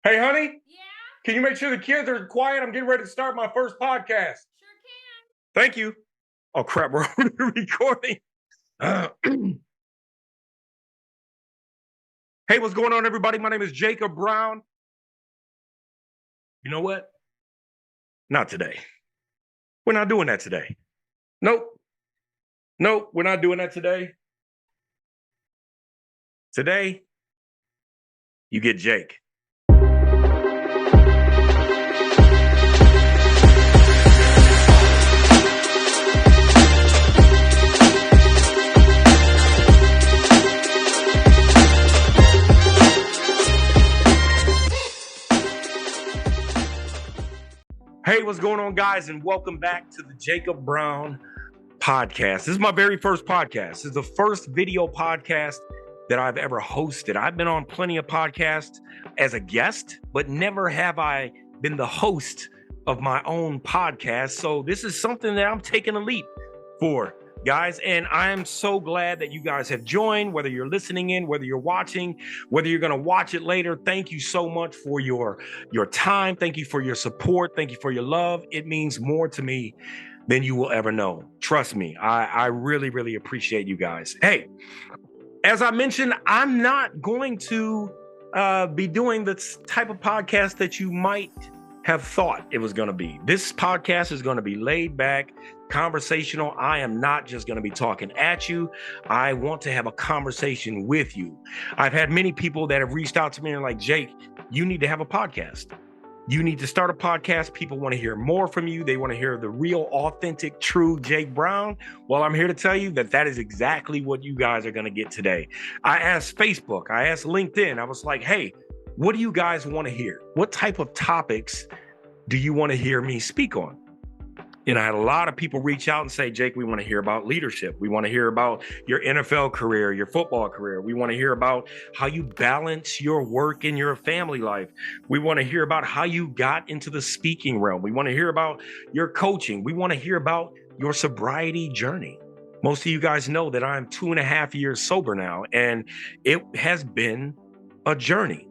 Hey, honey, Yeah, can you make sure the kids are quiet? I'm getting ready to start my first podcast. sure can. Thank you. Oh, crap, we're already recording. Hey, what's going on, everybody? My name is Jacob Brown. You know what? Not today. We're not doing that today. Nope. Nope, we're not doing that today. Today, you get Jake. Hey, what's going on, guys? And welcome back to the Jacob Brown podcast. This is my very first podcast. This is the first video podcast that I've ever hosted. I've been on plenty of podcasts as a guest, but never have I been the host of my own podcast. So this is something that I'm taking a leap for, guys. And I'm so glad that you guys have joined, whether you're listening in, whether you're watching, whether you're going to watch it later. Thank you so much for your time. Thank you for your support. Thank you for your love. It means more to me than you will ever know. Trust me. I really, really appreciate you guys. Hey, as I mentioned, I'm not going to be doing the type of podcast that you might have thought it was going to be. This podcast is going to be laid back, conversational. I am not just going to be talking at you. I want to have a conversation with you. I've had many people that have reached out to me and like, Jake, you need to have a podcast. You need to start a podcast. People want to hear more from you. They want to hear the real, authentic, true Jake Brown. Well, I'm here to tell you that is exactly what you guys are going to get today. I asked Facebook, I asked LinkedIn. I was like, hey, what do you guys want to hear? What type of topics do you want to hear me speak on? And I had a lot of people reach out and say, Jake, we want to hear about leadership. We want to hear about your NFL career, your football career. We want to hear about how you balance your work and your family life. We want to hear about how you got into the speaking realm. We want to hear about your coaching. We want to hear about your sobriety journey. Most of you guys know that I'm 2.5 years sober now, and it has been a journey.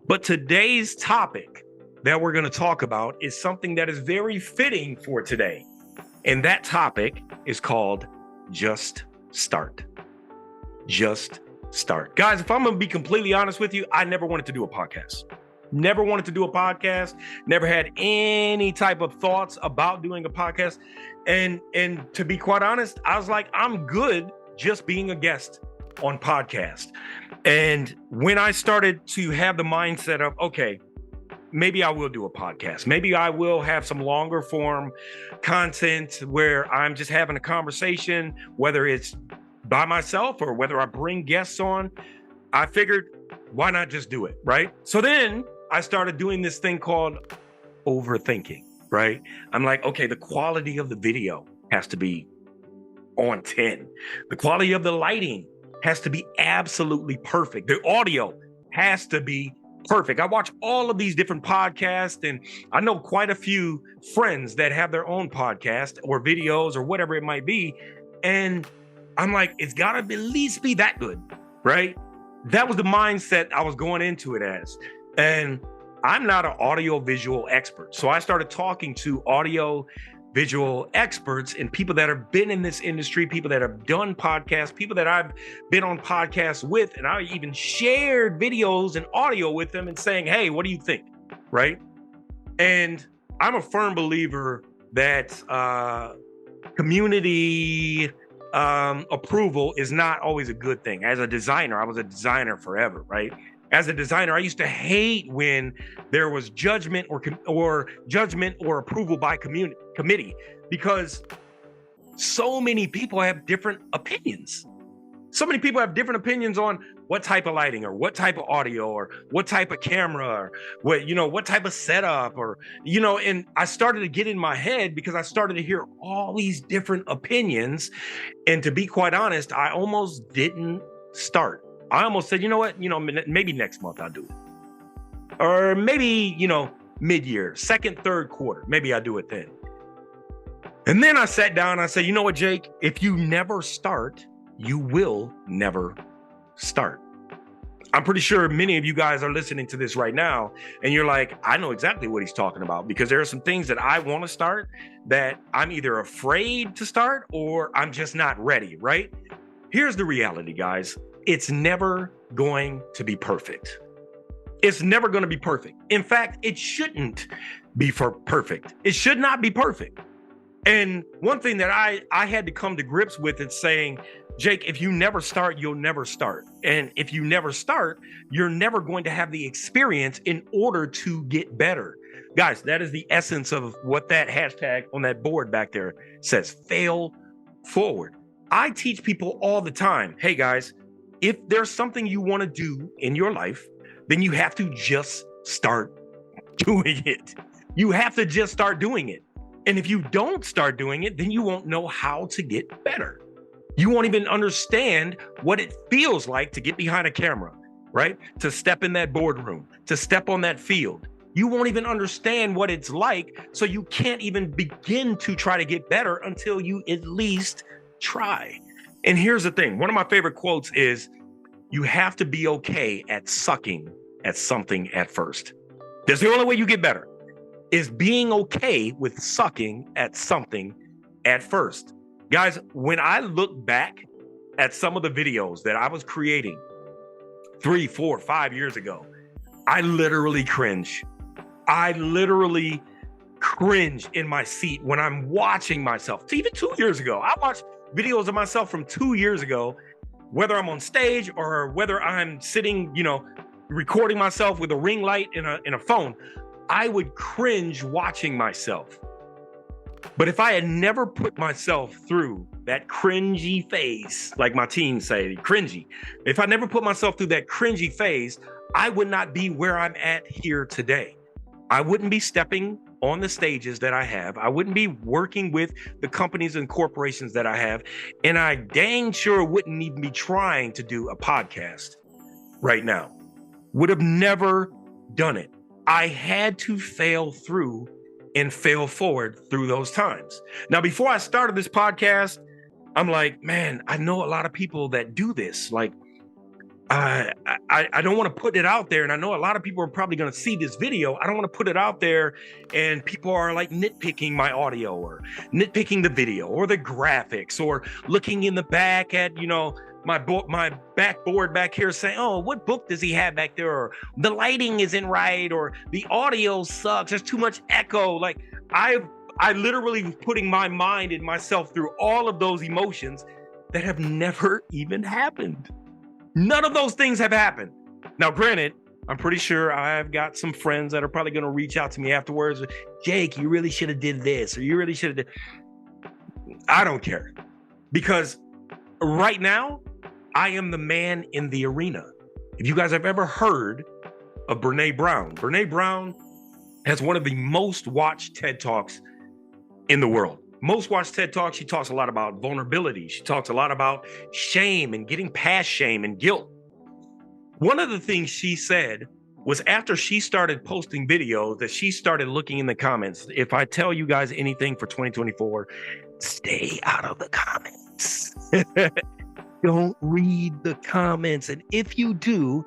But today's topic that we're going to talk about is something that is very fitting for today. And that topic is called Just Start. Just start. Guys, if I'm going to be completely honest with you, I never wanted to do a podcast. Never wanted to do a podcast. Never had any type of thoughts about doing a podcast. And to be quite honest, I was like, I'm good just being a guest on podcast. And when I started to have the mindset of, okay, maybe I will do a podcast. Maybe I will have some longer form content where I'm just having a conversation, whether it's by myself or whether I bring guests on. I figured, why not just do it, right? So then I started doing this thing called overthinking, right? I'm like, okay, the quality of the video has to be on 10. The quality of the lighting has to be absolutely perfect. The audio has to be perfect. I watch all of these different podcasts, and I know quite a few friends that have their own podcast or videos or whatever it might be. And I'm like, it's got to at least be that good, right? That was the mindset I was going into it as. And I'm not an audio visual expert. So I started talking to audio visual experts and people that have been in this industry, people that have done podcasts, people that I've been on podcasts with, and I even shared videos and audio with them and saying, hey, what do you think? Right? And I'm a firm believer that community approval is not always a good thing. As a designer, I was a designer forever, right? As a designer, I used to hate when there was judgment or approval by committee, because so many people have different opinions. So many people have different opinions on what type of lighting or what type of audio or what type of camera or what type of setup and I started to get in my head because I started to hear all these different opinions. And to be quite honest, I almost didn't start. I almost said, you know what, maybe next month I'll do it. Or maybe, mid-year, second, third quarter, maybe I'll do it then. And then I sat down and I said, you know what, Jake, if you never start, you will never start. I'm pretty sure many of you guys are listening to this right now and you're like, I know exactly what he's talking about, because there are some things that I want to start that I'm either afraid to start or I'm just not ready, right? Here's the reality, guys. It's never going to be perfect. It's never going to be perfect. In fact, it shouldn't be perfect. It should not be perfect. And one thing that I had to come to grips with is saying, Jake, if you never start, you'll never start. And if you never start, you're never going to have the experience in order to get better. Guys, that is the essence of what that hashtag on that board back there says, fail forward. I teach people all the time, hey guys, if there's something you want to do in your life, then you have to just start doing it. You have to just start doing it. And if you don't start doing it, then you won't know how to get better. You won't even understand what it feels like to get behind a camera, right? To step in that boardroom, to step on that field. You won't even understand what it's like, so you can't even begin to try to get better until you at least try. And here's the thing. One of my favorite quotes is, you have to be okay at sucking at something at first. That's the only way you get better, is being okay with sucking at something at first. Guys, when I look back at some of the videos that I was creating 3, 4, 5 years ago, I literally cringe. I literally cringe in my seat when I'm watching myself. Even 2 years ago, I watched videos of myself from 2 years ago, whether I'm on stage or whether I'm sitting, recording myself with a ring light in a phone. I would cringe watching myself. But if I had never put myself through that cringy phase, like my teens say, cringy, if I never put myself through that cringy phase, I would not be where I'm at here today. I wouldn't be stepping on the stages that I have. I wouldn't be working with the companies and corporations that I have. And I dang sure wouldn't even be trying to do a podcast right now. Would have never done it. I had to fail through and fail forward through those times. Now, before I started this podcast, I'm like, man, I know a lot of people that do this. Like, I don't want to put it out there. And I know a lot of people are probably going to see this video. I don't want to put it out there and people are like nitpicking my audio or nitpicking the video or the graphics or looking in the back at, my backboard back here saying, oh, what book does he have back there? Or the lighting isn't right, or the audio sucks. There's too much echo. Like I literally was putting my mind and myself through all of those emotions that have never even happened. None of those things have happened. Now, granted, I'm pretty sure I've got some friends that are probably going to reach out to me afterwards. Jake, you really should have did this, or you really should have did. I don't care, because right now, I am the man in the arena. If you guys have ever heard of Brene Brown has one of the most watched TED Talks in the world. Most watched TED Talks. She talks a lot about vulnerability. She talks a lot about shame and getting past shame and guilt. One of the things she said was, after she started posting videos, that she started looking in the comments. If I tell you guys anything for 2024, stay out of the comments. Don't read the comments. And if you do,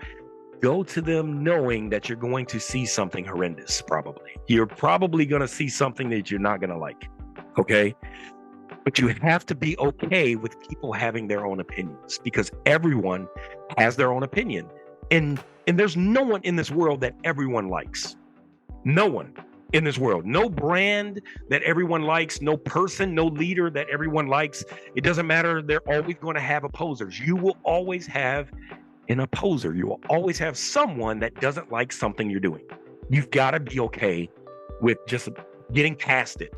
go to them knowing that you're going to see something horrendous, probably. You're probably going to see something that you're not going to like, okay? But you have to be okay with people having their own opinions, because everyone has their own opinion. And there's no one in this world that everyone likes. No one in this world. No brand that everyone likes, no person, no leader that everyone likes. It doesn't matter. They're always going to have opposers. You will always have an opposer. You will always have someone that doesn't like something you're doing. You've got to be okay with just getting past it,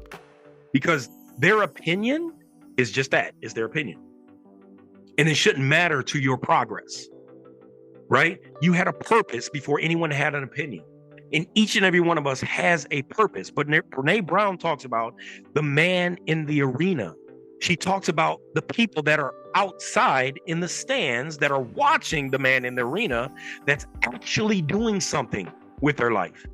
because their opinion is just that, is their opinion. And it shouldn't matter to your progress, right? You had a purpose before anyone had an opinion. And each and every one of us has a purpose. But Brene Brown talks about the man in the arena. She talks about the people that are outside in the stands that are watching the man in the arena that's actually doing something with their life.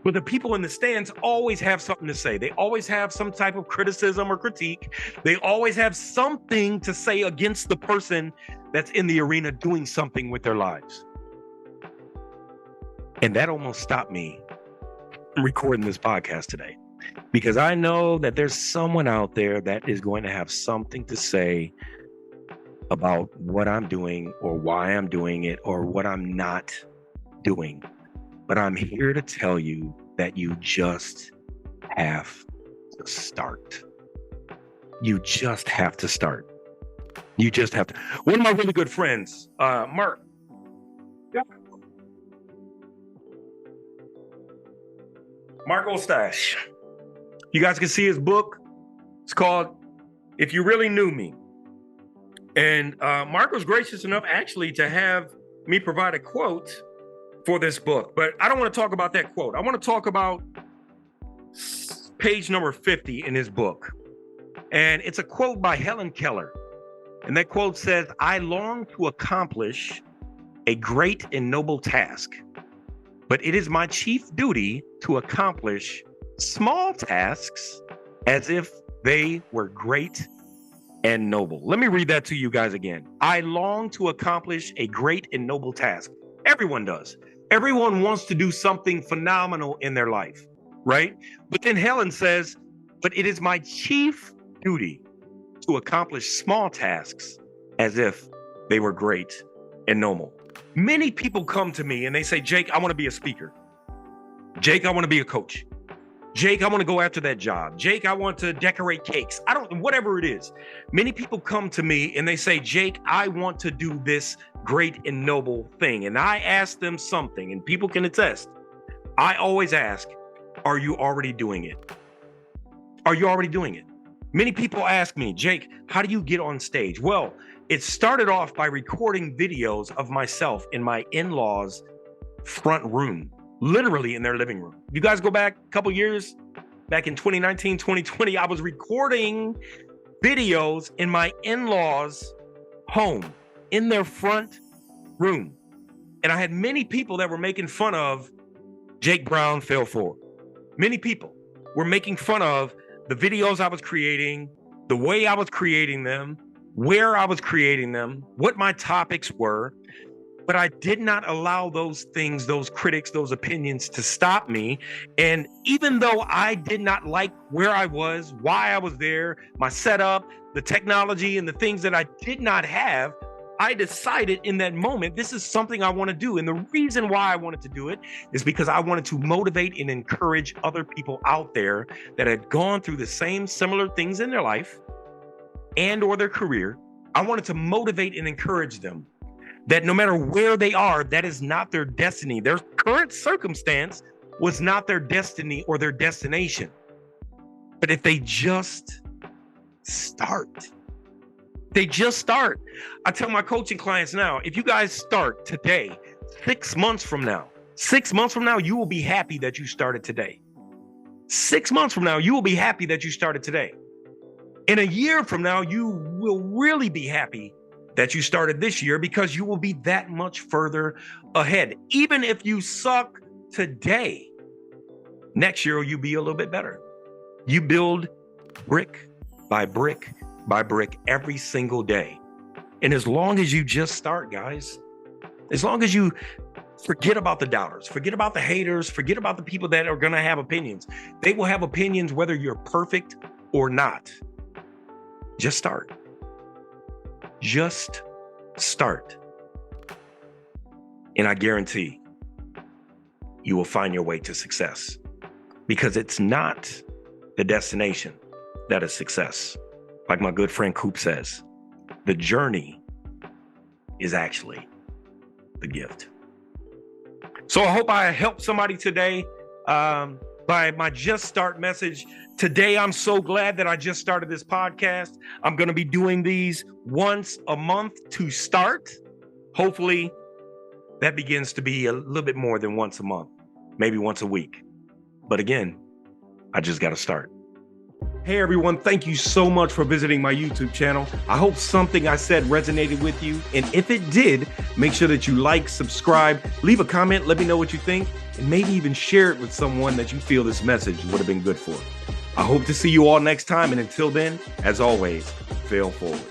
But the people in the stands always have something to say. They always have some type of criticism or critique. They always have something to say against the person that's in the arena doing something with their lives. And that almost stopped me from recording this podcast today, because I know that there's someone out there that is going to have something to say about what I'm doing or why I'm doing it or what I'm not doing. But I'm here to tell you that you just have to start. You just have to start. You just have to. One of my really good friends, Mark. Yeah. Mark Ostash. You guys can see his book. It's called If You Really Knew Me. And Mark was gracious enough actually to have me provide a quote for this book. But I don't want to talk about that quote. I want to talk about page number 50 in his book. And it's a quote by Helen Keller. And that quote says, "I long to accomplish a great and noble task, but it is my chief duty to accomplish small tasks as if they were great and noble." Let me read that to you guys again. I long to accomplish a great and noble task. Everyone does. Everyone wants to do something phenomenal in their life, right? But then Helen says, but it is my chief duty to accomplish small tasks as if they were great and noble. Many people come to me and they say, Jake, I want to be a speaker. Jake, I want to be a coach. Jake, I want to go after that job. Jake, I want to decorate cakes. Whatever it is. Many people come to me and they say, Jake, I want to do this great and noble thing. And I ask them something, and people can attest. I always ask, are you already doing it? Are you already doing it? Many people ask me, Jake, how do you get on stage? Well, it started off by recording videos of myself in my in-laws' front room, literally in their living room. You guys go back a couple years, back in 2019, 2020, I was recording videos in my in-laws' home, in their front room. And I had many people that were making fun of Jake Brown Fail Forward. Many people were making fun of the videos I was creating, the way I was creating them, where I was creating them, what my topics were. But I did not allow those things, those critics, those opinions to stop me. And even though I did not like where I was, why I was there, my setup, the technology, and the things that I did not have, I decided in that moment, this is something I want to do. And the reason why I wanted to do it is because I wanted to motivate and encourage other people out there that had gone through the same similar things in their life and or their career. I wanted to motivate and encourage them that no matter where they are, that is not their destiny. Their current circumstance was not their destiny or their destination. But if they just start, I tell my coaching clients now, if you guys start today, 6 months from now, you will be happy that you started today. 6 months from now, you will be happy that you started today. In a year from now, you will really be happy that you started this year, because you will be that much further ahead. Even if you suck today, next year you'll be a little bit better. You build brick by brick by brick every single day. And as long as you just start, guys, as long as you forget about the doubters, forget about the haters, forget about the people that are going to have opinions. They will have opinions whether you're perfect or not. Just start. Just start. And I guarantee you will find your way to success, because it's not the destination that is success. Like my good friend Coop says, the journey is actually the gift. So I hope I helped somebody today by my Just Start message. Today, I'm so glad that I just started this podcast. I'm going to be doing these once a month to start. Hopefully, that begins to be a little bit more than once a month, maybe once a week. But again, I just got to start. Hey everyone, thank you so much for visiting my YouTube channel. I hope something I said resonated with you. And if it did, make sure that you like, subscribe, leave a comment, let me know what you think, and maybe even share it with someone that you feel this message would have been good for. I hope to see you all next time. And until then, as always, fail forward.